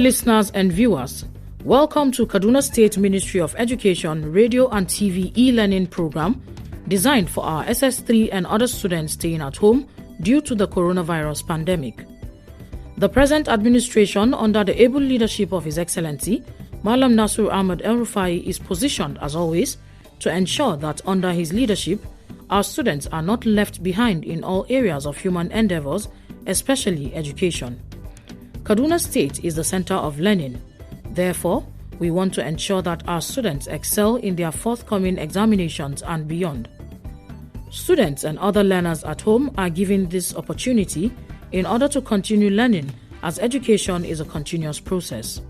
listeners and viewers, welcome to Kaduna State Ministry of Education Radio and TV e-learning program designed for our SS3 and other students staying at home due to the coronavirus pandemic. The present administration, under the able leadership of His Excellency, Malam Nasir Ahmed El-Rufai, is positioned, as always, to ensure that under his leadership, our students are not left behind in all areas of human endeavors, especially education. Kaduna State is the center of learning. Therefore, we want to ensure that our students excel in their forthcoming examinations and beyond. Students and other learners at home are given this opportunity in order to continue learning, as education is a continuous process.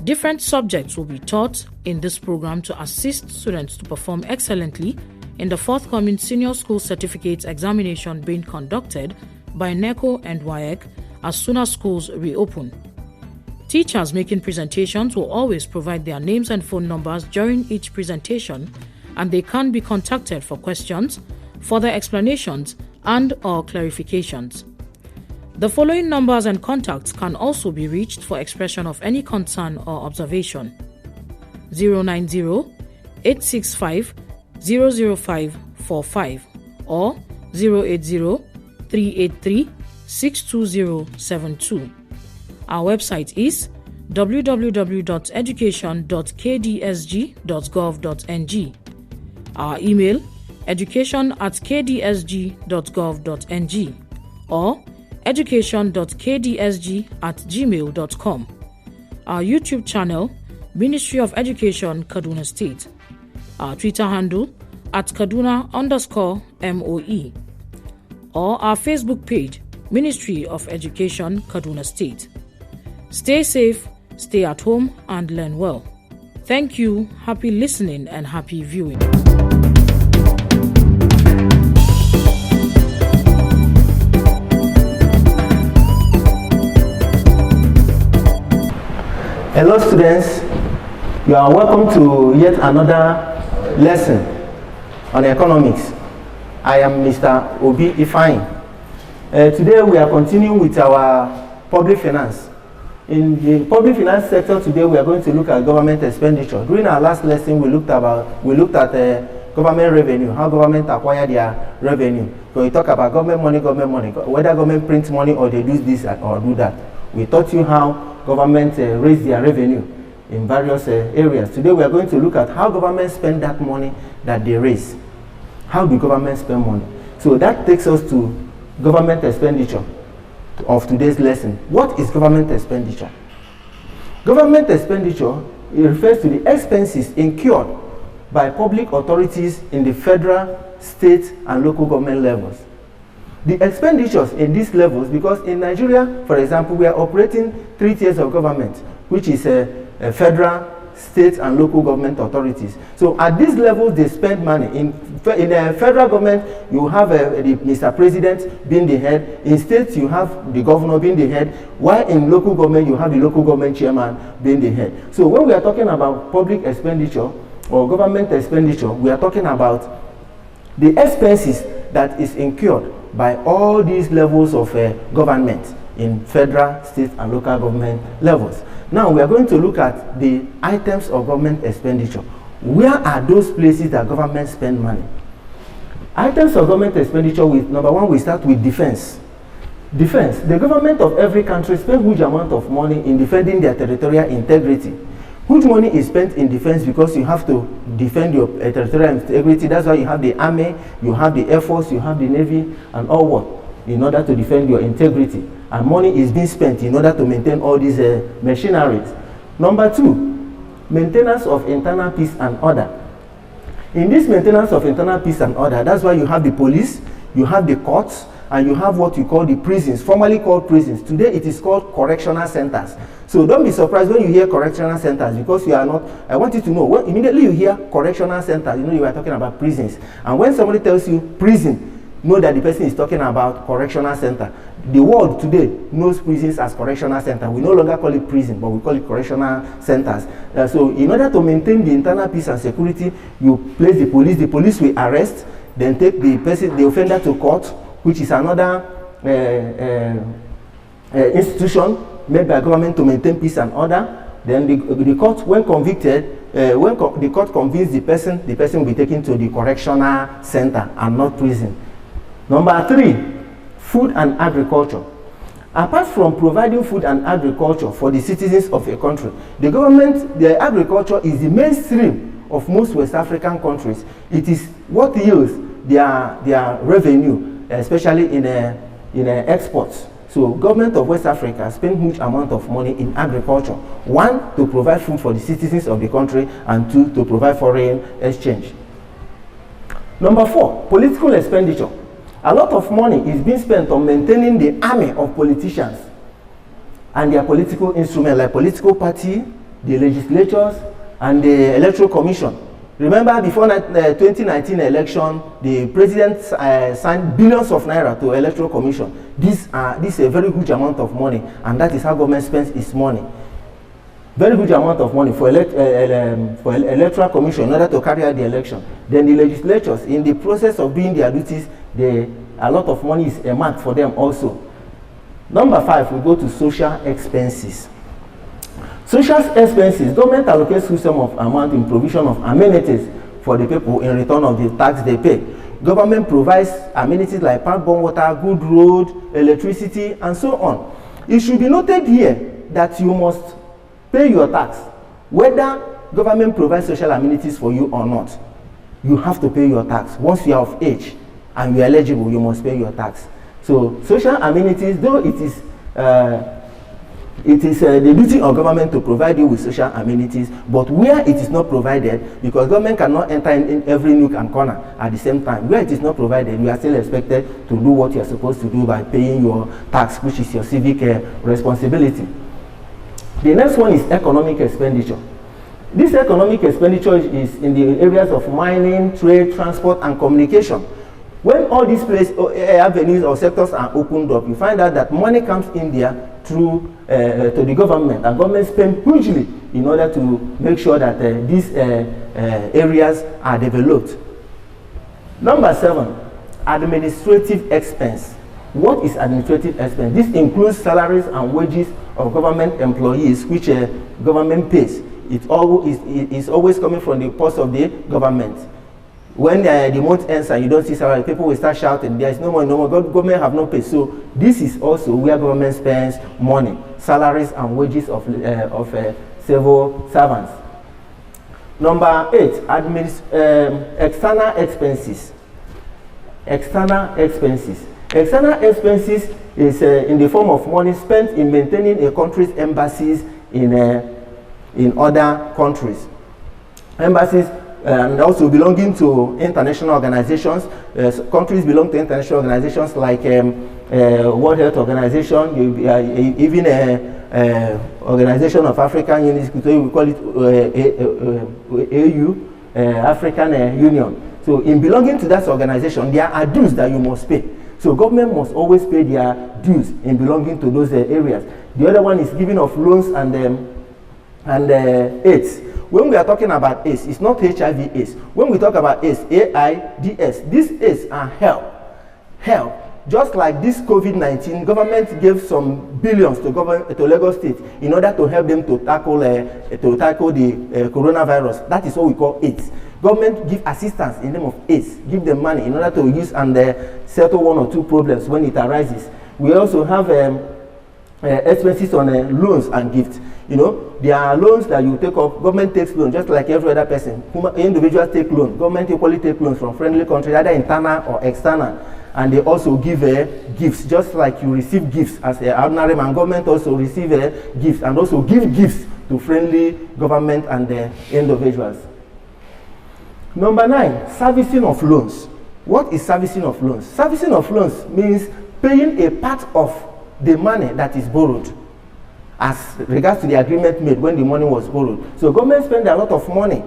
Different subjects will be taught in this program to assist students to perform excellently in the forthcoming Senior School Certificate examination being conducted by NECO and WAEC as soon as schools reopen. Teachers making presentations will always provide their names and phone numbers during each presentation, and they can be contacted for questions, further explanations, and/or clarifications. The following numbers and contacts can also be reached for expression of any concern or observation: 090-865-00545 or 080-383-62072. Our website is www.education.kdsg.gov.ng. Our email, education@kdsg.gov.ng or education.kdsg@gmail.com. Our YouTube channel, Ministry of Education, Kaduna State. Our Twitter handle, @Kaduna_MOE. Or our Facebook page, Ministry of Education, Kaduna State. Stay safe, stay at home, and learn well. Thank you, happy listening, and happy viewing. Hello students, you are welcome to yet another lesson on economics. I am Mr. Obi Ifeanyi. Today we are continuing with our public finance. In the public finance sector today we are going to look at government expenditure. During our last lesson we looked at government revenue, how government acquire their revenue. So we talk about government money, whether government prints money or they do this or do that. We taught you how government raise their revenue in various areas. Today we are going to look at how government spend that money that they raise. How do government spend money? So that takes us to government expenditure of today's lesson. What is government expenditure? Government expenditure refers to the expenses incurred by public authorities in the federal, state, and local government levels. The expenditures in these levels, because in Nigeria, for example, we are operating 3 tiers of government, which is a federal, state, and local government authorities. So at these levels, they spend money. In the federal government, you have the Mr. President being the head. In states, you have the governor being the head. While in local government, you have the local government chairman being the head. So when we are talking about public expenditure or government expenditure, we are talking about the expenses that is incurred by all these levels of government in federal, state, and local government levels. Now we are going to look at the items of government expenditure. Where are those places that government spend money? Items of government expenditure, number one, we start with defense. Defense. The government of every country spends huge amount of money in defending their territorial integrity. Huge money is spent in defense because you have to defend your territorial integrity. That's why you have the army, you have the air force, you have the navy, and all what? In order to defend your integrity. And money is being spent in order to maintain all these machineries. Number two, maintenance of internal peace and order. In this maintenance of internal peace and order, that's why you have the police, you have the courts, and you have what you call the prisons, formerly called prisons. Today it is called correctional centers. So don't be surprised when you hear correctional centers, because you are not, I want you to know, when immediately you hear correctional centers, you know you are talking about prisons. And when somebody tells you prison, know that the person is talking about correctional center. The world today knows prisons as correctional center. We no longer call it prison, but we call it correctional centers. So in order to maintain the internal peace and security, you place the police will arrest, then take the person, the offender to court, which is another institution made by government to maintain peace and order. Then the court, when convicted, the court convicts the person will be taken to the correctional center and not prison. Number 3, food and agriculture. Apart from providing food and agriculture for the citizens of a country, the agriculture is the mainstream of most West African countries. It is what yields their revenue, especially in exports. So government of West Africa spend huge amount of money in agriculture. 1, to provide food for the citizens of the country, and 2, to provide foreign exchange. Number 4, political expenditure. A lot of money is being spent on maintaining the army of politicians and their political instruments like political party, the legislatures, and the electoral commission. Remember, before 2019 election, the president signed billions of naira to electoral commission. This is a very huge amount of money, and that is how government spends its money. Very huge amount of money for electoral commission in order to carry out the election. Then the legislatures, in the process of doing their duties, a lot of money is earmarked for them also. Number 5, we go to social expenses. Social expenses, government allocates huge sum of amount in provision of amenities for the people in return of the tax they pay. Government provides amenities like pipe-borne water, good road, electricity, and so on. It should be noted here that you must pay your tax. Whether government provides social amenities for you or not, you have to pay your tax. Once you are of age and you are eligible, you must pay your tax. So social amenities, though it is the duty of government to provide you with social amenities, but where it is not provided, because government cannot enter in every nook and corner at the same time, where it is not provided, you are still expected to do what you are supposed to do by paying your tax, which is your civic responsibility. The next one is economic expenditure. This economic expenditure is in the areas of mining, trade, transport, and communication. When all these avenues or sectors are opened up, you find out that money comes in there through to the government, and government spend hugely in order to make sure that these areas are developed. Number 7, administrative expense. What is administrative expense? This includes salaries and wages of government employees, which government pays. It is always coming from the purse of the government. When the month ends and you don't see salary, people will start shouting, there is no more, government have no pay. So this is also where government spends money, salaries and wages of civil servants. Number 8, external expenses. External expenses. External expenses is in the form of money spent in maintaining a country's embassies in other countries. Embassies and also belonging to international organizations. Countries belong to international organizations like World Health Organization, even Organization of African Unity, we call it AU, African Union. So in belonging to that organization, there are dues that you must pay. So government must always pay their dues in belonging to those areas. The other one is giving of loans and AIDS. When we are talking about AIDS, it's not HIV AIDS. When we talk about AIDS, AIDS, these AIDS are help. Just like this COVID-19, government gave some billions to Lagos State in order to help them to tackle the coronavirus. That is what we call AIDS. Government give assistance in the name of AIDS, give them money in order to use and settle one or two problems when it arises. We also have expenses on loans and gifts. You know, there are loans that you take up. Government takes loans just like every other person. Individuals take loans. Government equally take loans from friendly countries, either internal or external. And they also give gifts, just like you receive gifts as an ordinary man. Government also receive gifts and also give gifts to friendly government and individuals. Number 9, servicing of loans. What is servicing of loans? Servicing of loans means paying a part of the money that is borrowed as regards to the agreement made when the money was borrowed. So government spend a lot of money,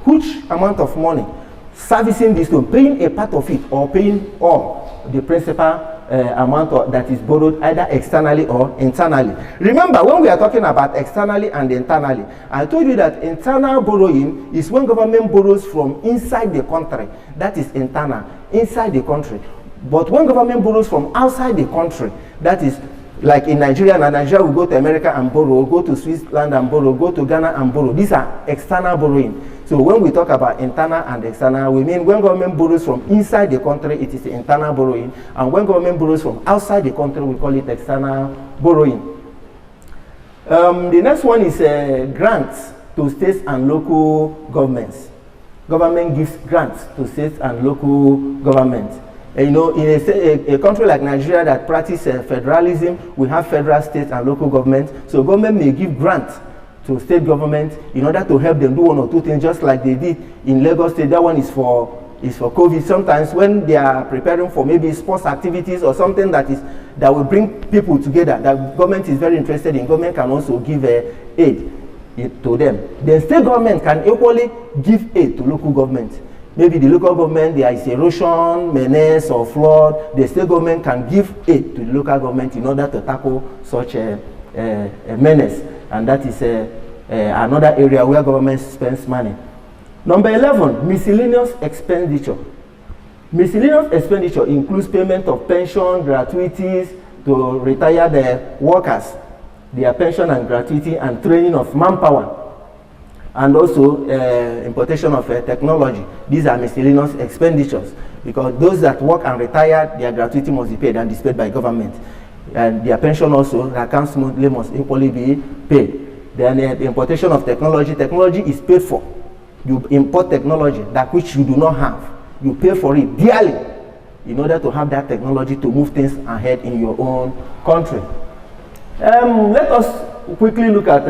huge amount of money, servicing this loan, paying a part of it or paying all the principal amount that is borrowed either externally or internally. Remember, when we are talking about externally and internally, I told you that internal borrowing is when government borrows from inside the country. That is internal, inside the country. But when government borrows from outside the country, that is Like in Nigeria, and Nigeria will go to America and borrow, go to Switzerland and borrow, go to Ghana and borrow. These are external borrowing. So when we talk about internal and external, we mean when government borrows from inside the country, it is internal borrowing. And when government borrows from outside the country, we call it external borrowing. The next one is grants to states and local governments. Government gives grants to states and local governments. You know, in a country like Nigeria that practices federalism, we have federal, state, and local government. So government may give grants to state government in order to help them do one or two things, just like they did in Lagos State. That one is for COVID. Sometimes when they are preparing for maybe sports activities or something that will bring people together, that government is very interested in, government can also give aid to them. The state government can equally give aid to local government. Maybe the local government, there is erosion, menace, or flood. The state government can give aid to the local government in order to tackle such a menace. And that is another area where government spends money. Number 11, miscellaneous expenditure. Miscellaneous expenditure includes payment of pension, gratuities to retired workers, their pension and gratuity, and training of manpower, and also importation of technology. These are miscellaneous expenditures, because those that work and retire, their gratuity must be paid and is paid by government. And their pension also, their accounts monthly must equally be paid. Then the importation of technology is paid for. You import technology, that which you do not have. You pay for it dearly in order to have that technology to move things ahead in your own country. Let us quickly look at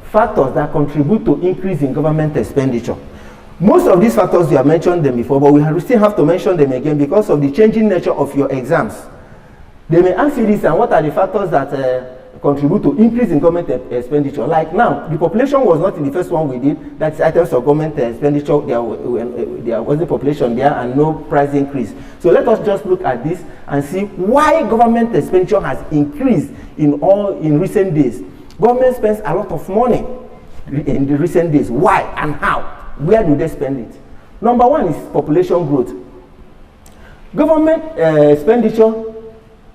factors that contribute to increase in government expenditure. Most of these factors, we have mentioned them before, but we still have to mention them again because of the changing nature of your exams. They may ask you this, and what are the factors that contribute to increase in government expenditure? Like now, the population was not in the first one we did. That's items of government expenditure. There wasn't population there and no price increase. So let us just look at this and see why government expenditure has increased in recent days. Government spends a lot of money in the recent days. Why and how? Where do they spend it? Number one is population growth. Government expenditure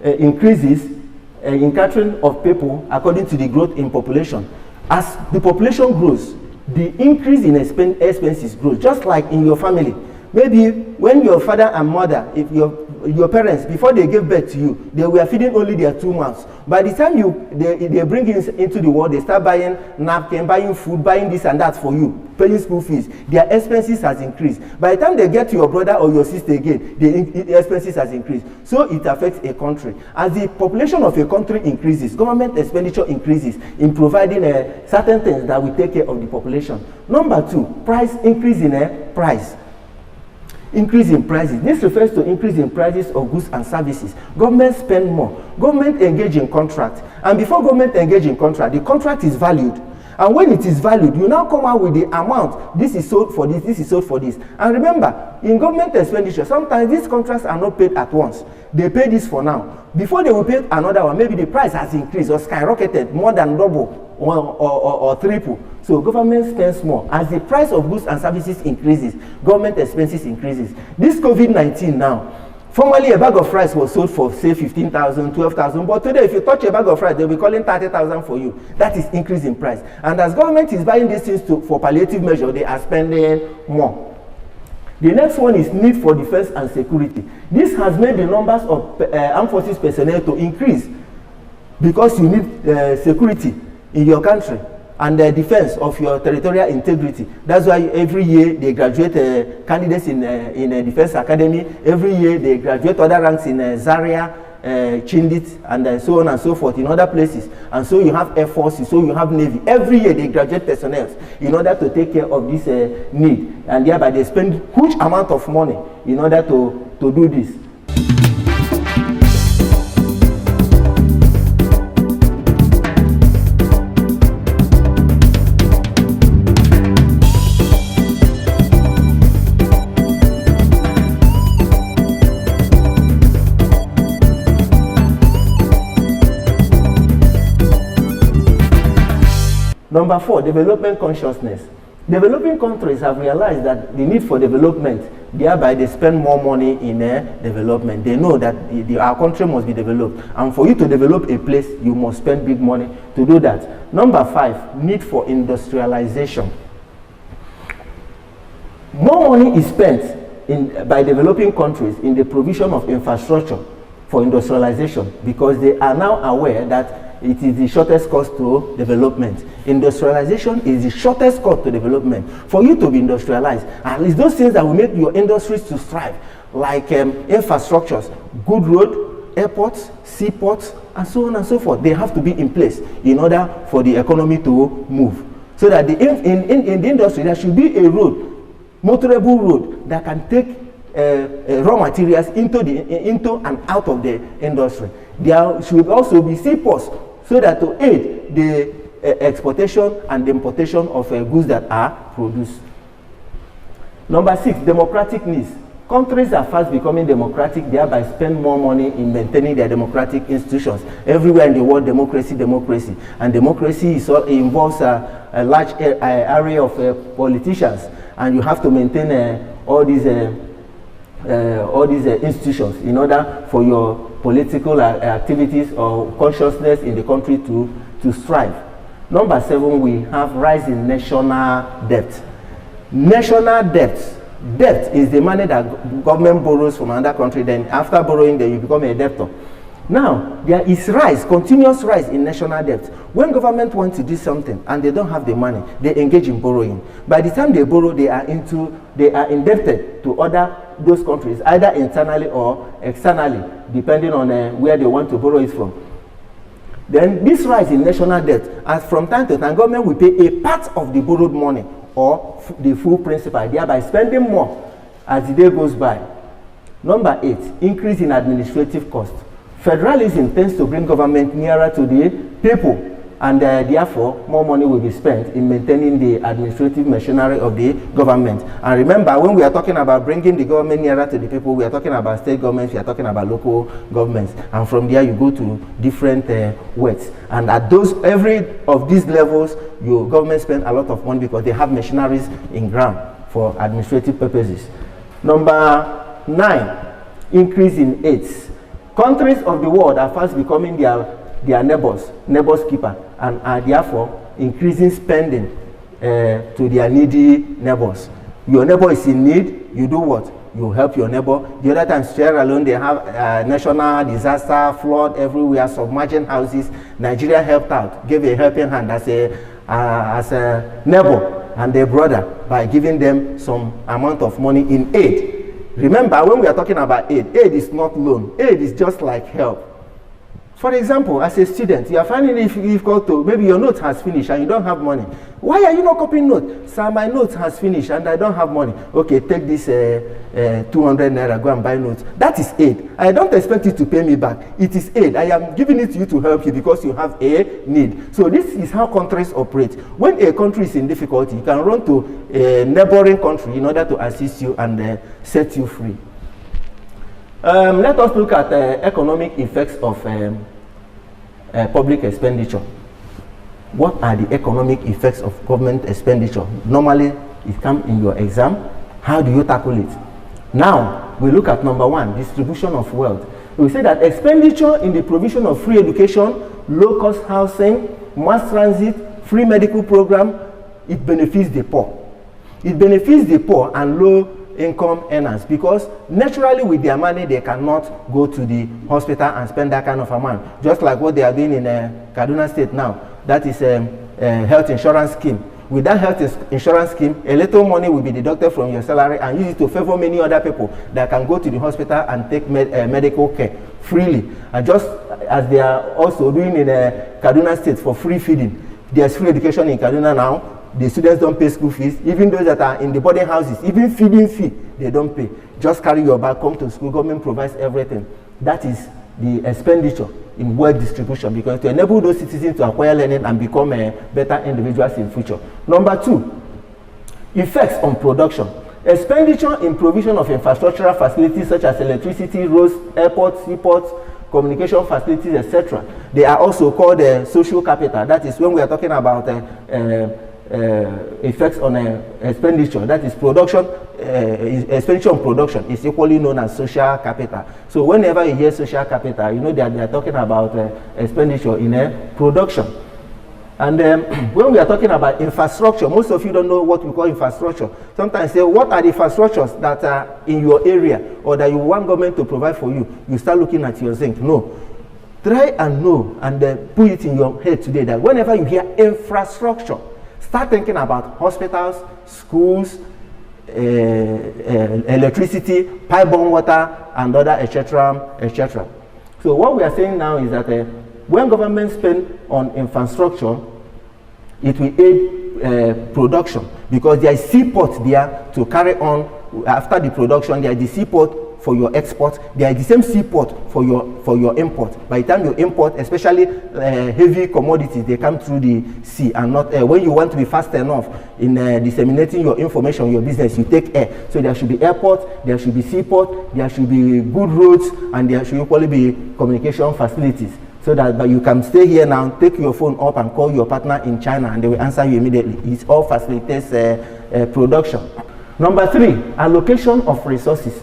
increases in catering of people according to the growth in population. As the population grows, the increase in expenses grows, just like in your family. Maybe when your father and mother, if your parents, before they gave birth to you, they were feeding only their 2 months. By the time they bring you into the world, they start buying napkin, buying food, buying this and that for you, paying school fees. Their expenses has increased. By the time they get to your brother or your sister again, the expenses has increased. So it affects a country. As the population of a country increases, government expenditure increases in providing certain things that will take care of the population. Number two, price increase in price. Increase in prices. This refers to increase in prices of goods and services. Government spend more. Government engage in contract. And before government engage in contract, the contract is valued. And when it is valued, you now come out with the amount. This is sold for this, this is sold for this. And remember, in government expenditure, sometimes these contracts are not paid at once. They pay this for now. Before they will pay another one, maybe the price has increased or skyrocketed more than double or triple. So government spends more. As the price of goods and services increases, government expenses increases. This COVID-19 now, formerly a bag of rice was sold for say 15,000, 12,000, but today if you touch a bag of rice, they'll be calling 30,000 for you. That is increase in price. And as government is buying these things for palliative measure, they are spending more. The next one is need for defense and security. This has made the numbers of armed forces personnel to increase because you need security in your country and the defense of your territorial integrity. That's why every year they graduate candidates in a defense academy. Every year they graduate other ranks in Zaria, Chindit, and so on and so forth in other places. And so you have Air Force, so you have Navy. Every year they graduate personnel in order to take care of this need. And thereby they spend huge amount of money in order to do this. Number four, development consciousness. Developing countries have realized that the need for development Thereby, they spend more money in development. They know that our country must be developed. And for you to develop a place, you must spend big money to do that. Number 5, need for industrialization. More money is spent by developing countries in the provision of infrastructure for industrialization, because they are now aware that it is the shortest cost to development. Industrialization is the shortest cost to development. For you to be industrialized, and it's those things that will make your industries to thrive, like infrastructures, good road, airports, seaports, and so on and so forth. They have to be in place in order for the economy to move. So that in the industry, there should be a road, motorable road, that can take raw materials into and out of the industry. There should also be seaports, so that to aid the exportation and the importation of goods that are produced. Number 6, democratic needs. Countries are fast becoming democratic, thereby spend more money in maintaining their democratic institutions. Everywhere in the world, democracy. And democracy involves a large area of politicians, and you have to maintain all these institutions in order for your political activities or consciousness in the country to strive. Number 7, we have rise in national debt. National debt. Debt is the money that government borrows from another country, then after borrowing, then you become a debtor. Now, there is continuous rise in national debt. When government wants to do something and they don't have the money, they engage in borrowing. By the time they borrow, they are indebted to those countries, either internally or externally, depending on where they want to borrow it from. Then this rise in national debt, as from time to time, government will pay a part of the borrowed money or the full principal, thereby spending more as the day goes by. Number 8, increase in administrative cost. Federalism tends to bring government nearer to the people, and therefore more money will be spent in maintaining the administrative machinery of the government. And remember, when we are talking about bringing the government nearer to the people, we are talking about state governments, we are talking about local governments, and from there you go to different weights. And at every of these levels, your government spend a lot of money because they have machineries in ground for administrative purposes. Number 9, increase in AIDS. Countries of the world are fast becoming their neighbors keeper, and are therefore increasing spending to their needy neighbors. Your neighbor is in need, you do what? You help your neighbor. The other time, Sierra Leone, they have national disaster, flood everywhere, submerging houses. Nigeria helped out, gave a helping hand as a neighbor and a brother by giving them some amount of money in aid. Remember, when we are talking about aid is not loan. Aid is just like help. For example, as a student, you are finding it difficult to, maybe your note has finished and you don't have money. Why are you not copying note? Sir, my note has finished and I don't have money. Okay, take this 200 naira, go and buy notes. That is aid. I don't expect you to pay me back. It is aid. I am giving it to you to help you because you have a need. So this is how countries operate. When a country is in difficulty, you can run to a neighboring country in order to assist you and set you free. Let us look at economic effects of public expenditure. What are the economic effects of government expenditure? Normally, it comes in your exam. How do you tackle it? Now, we look at number 1, distribution of wealth. We say that expenditure in the provision of free education, low-cost housing, mass transit, free medical program, it benefits the poor. It benefits the poor and low-income earners, because naturally with their money they cannot go to the hospital and spend that kind of amount, just like what they are doing in Kaduna State now. That is a health insurance scheme. With that health insurance scheme, a little money will be deducted from your salary and use it to favor many other people that can go to the hospital and take medical care freely. And just as they are also doing in Kaduna State for free feeding, there's free education in Kaduna now. The students don't pay school fees. Even those that are in the boarding houses, even feeding fee, they don't pay. Just carry your bag, come to school, government provides everything. That is the expenditure in wealth distribution, because to enable those citizens to acquire learning and become better individuals in future. Number 2, effects on production. Expenditure in provision of infrastructural facilities such as electricity, roads, airports, seaports, communication facilities, etc. They are also called social capital. That is when we are talking about effects on expenditure, that is production, expenditure on production is equally known as social capital. So whenever you hear social capital, you know that they are talking about expenditure in production. And when we are talking about infrastructure, most of you don't know what we call infrastructure. Sometimes say, what are the infrastructures that are in your area or that you want government to provide for you? You start looking at your zinc. No. Try and know and put it in your head today that whenever you hear infrastructure, start thinking about hospitals, schools, electricity, pipe-borne water, and other, etc., etc. So what we are saying now is that when government spend on infrastructure, it will aid production, because there is seaport there to carry on after the production. There is the seaport for your export. There is the same seaport for your import. By the time you import, especially heavy commodities, they come through the sea and not air. When you want to be fast enough in disseminating your information, your business, you take air. So there should be airport, there should be seaport, there should be good roads, and there should equally be communication facilities. So that you can stay here now, take your phone up and call your partner in China and they will answer you immediately. It all facilitates production. Number 3, allocation of resources.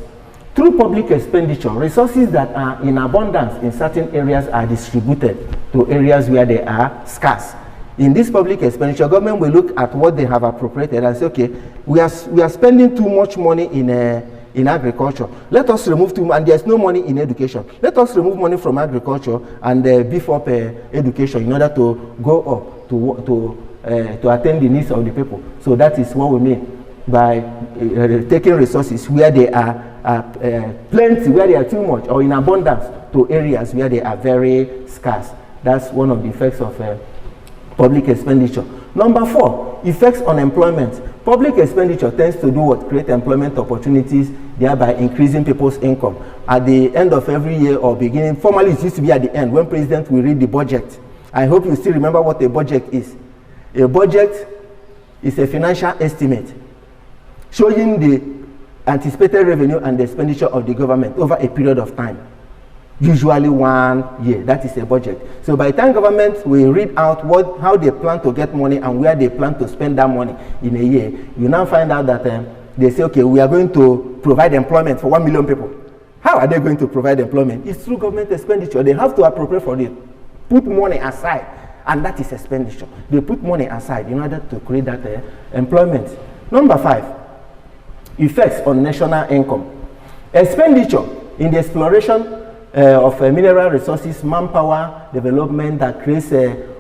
Through public expenditure, resources that are in abundance in certain areas are distributed to areas where they are scarce. In this public expenditure, government will look at what they have appropriated and say, okay, we are spending too much money in agriculture. Let us remove and there's no money in education. Let us remove money from agriculture and beef up education in order to go up to attend the needs of the people. So that is what we mean by taking resources where they are plenty, where they are too much, or in abundance, to areas where they are very scarce. That's one of the effects of public expenditure. Number 4, effects on employment. Public expenditure tends to do what? Create employment opportunities, thereby increasing people's income. At the end of every year or beginning, formally it used to be at the end, when president will read the budget. I hope you still remember what a budget is. A budget is a financial estimate showing the anticipated revenue and the expenditure of the government over a period of time. Usually 1 year, that is a budget. So by the time government will read out how they plan to get money and where they plan to spend that money in a year, you now find out that they say, okay, we are going to provide employment for 1 million people. How are they going to provide employment? It's through government expenditure. They have to appropriate for it, put money aside, and that is expenditure. They put money aside in order to create that employment. Number 5, effects on national income. Expenditure in the exploration of mineral resources, manpower development that creates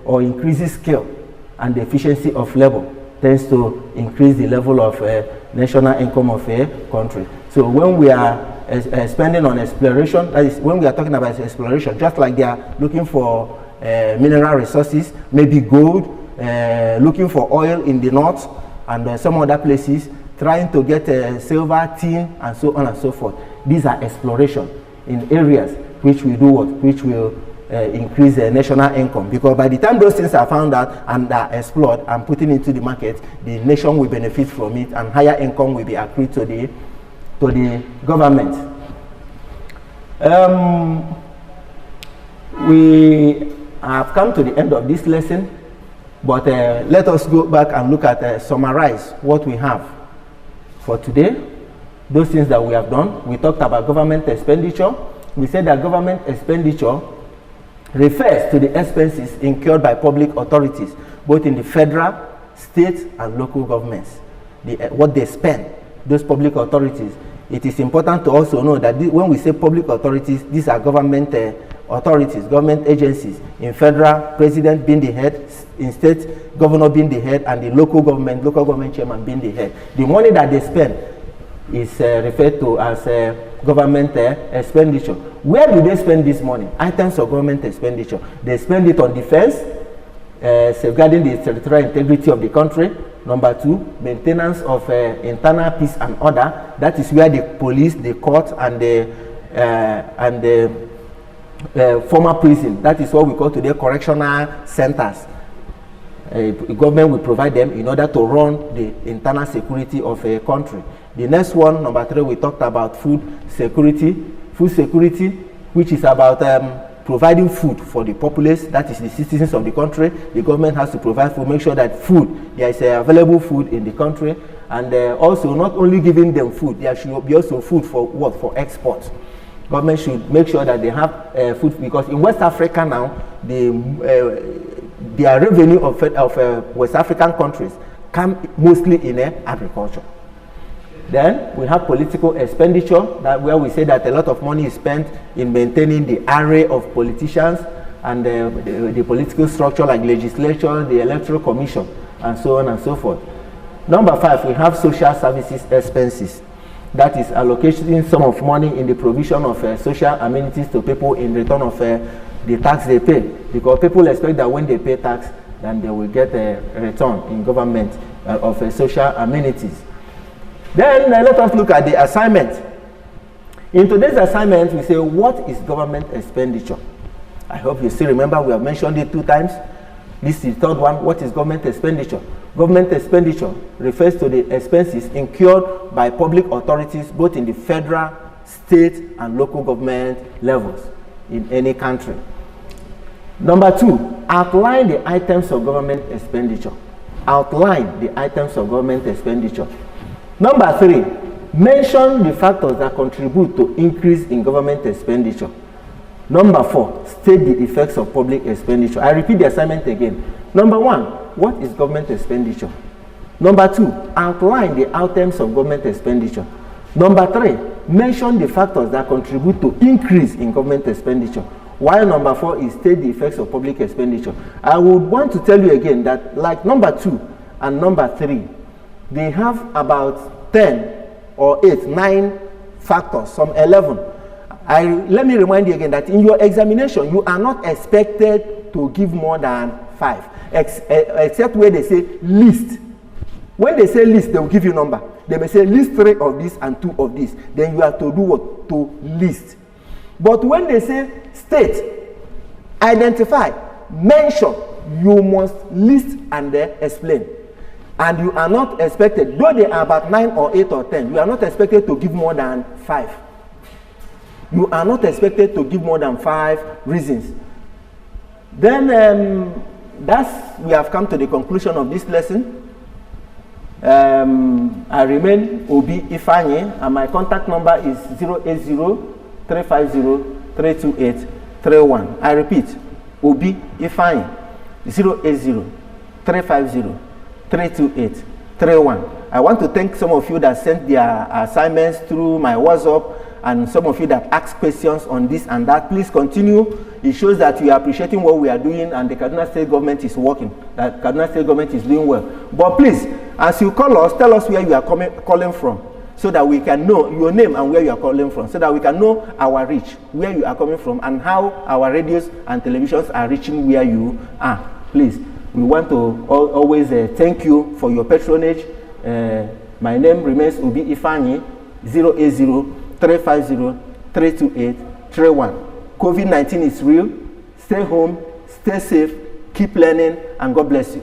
or increases skill and the efficiency of labor tends to increase the level of national income of a country. So when we are spending on exploration, that is when we are talking about exploration, just like they are looking for mineral resources, maybe gold, looking for oil in the north and some other places, trying to get silver, tin, and so on and so forth. These are exploration in areas which will do what? Which will increase the national income. Because by the time those things are found out and are explored and put into the market, the nation will benefit from it and higher income will be accrued to the government. We have come to the end of this lesson, but let us go back and look at summarize what we have for today. Those things that we have done. We talked about government expenditure. We said that government expenditure refers to the expenses incurred by public authorities, both in the federal, state, and local governments. What they spend, those public authorities. It is important to also know that when we say public authorities, these are government authorities, government agencies. In federal, president being the head, in state, governor being the head, and the local government chairman being the head. The money that they spend is referred to as government expenditure. Where do they spend this money? Items of government expenditure. They spend it on defense, safeguarding the territorial integrity of the country. Number 2, maintenance of internal peace and order. That is where the police, the court, and the former prison. That is what we call today correctional centers. Government will provide them in order to run the internal security of a country. The next one, number 3, we talked about food security. Food security, which is about providing food for the populace, that is the citizens of the country. The government has to provide food, make sure that there is available food in the country, and also not only giving them food, there should be also food for what? For export. Government should make sure that they have food, because in West Africa now, their revenue of West African countries come mostly in agriculture. Then we have political expenditure, where we say that a lot of money is spent in maintaining the array of politicians and the political structure, like legislature, the electoral commission, and so on and so forth. Number 5, we have social services expenses. That is allocating some of money in the provision of social amenities to people in return of the tax they pay, because people expect that when they pay tax, then they will get a return in government of social amenities. Then let us look at the assignment. In today's assignment, we say, what is government expenditure? I hope you still remember, we have mentioned it 2 times. This is the third one. What is government expenditure? Government expenditure refers to the expenses incurred by public authorities both in the federal, state, and local government levels in any country. Number 2, outline the items of government expenditure. Outline the items of government expenditure. Number 3, mention the factors that contribute to increase in government expenditure. Number 4, state the effects of public expenditure. I repeat the assignment again. Number 1, what is government expenditure? Number 2, outline the items of government expenditure. Number 3, mention the factors that contribute to increase in government expenditure. While number 4 is state the effects of public expenditure. I would want to tell you again that, like number 2 and number 3, they have about 10 or 8, 9 factors, some 11. Let me remind you again that in your examination, you are not expected to give more than 5, except where they say list. When they say list, they will give you number. They may say list 3 of this and 2 of this. Then you have to do what? To list. But when they say state, identify, mention, you must list and then explain. And you are not expected, though they are about 9 or 8 or 10, you are not expected to give more than 5. You are not expected to give more than 5 reasons. Then we have come to the conclusion of this lesson. I remain Obi Ifeanyi, and my contact number is 080-350-328-31. I repeat, Obi Ifeanyi, 080-350-328-31. I want to thank some of you that sent their assignments through my WhatsApp, and some of you that ask questions on this and that. Please continue. It shows that we are appreciating what we are doing, and the Kaduna State government is working, that Kaduna State government is doing well. But please, as you call us, tell us where you are calling from, so that we can know your name and where you are calling from, so that we can know our reach, where you are coming from, and how our radios and televisions are reaching where you are. Please, we want to always thank you for your patronage. My name remains Obi Ifeanyi, 080-350-328-31. COVID-19 is real. Stay home, stay safe, keep learning, and God bless you.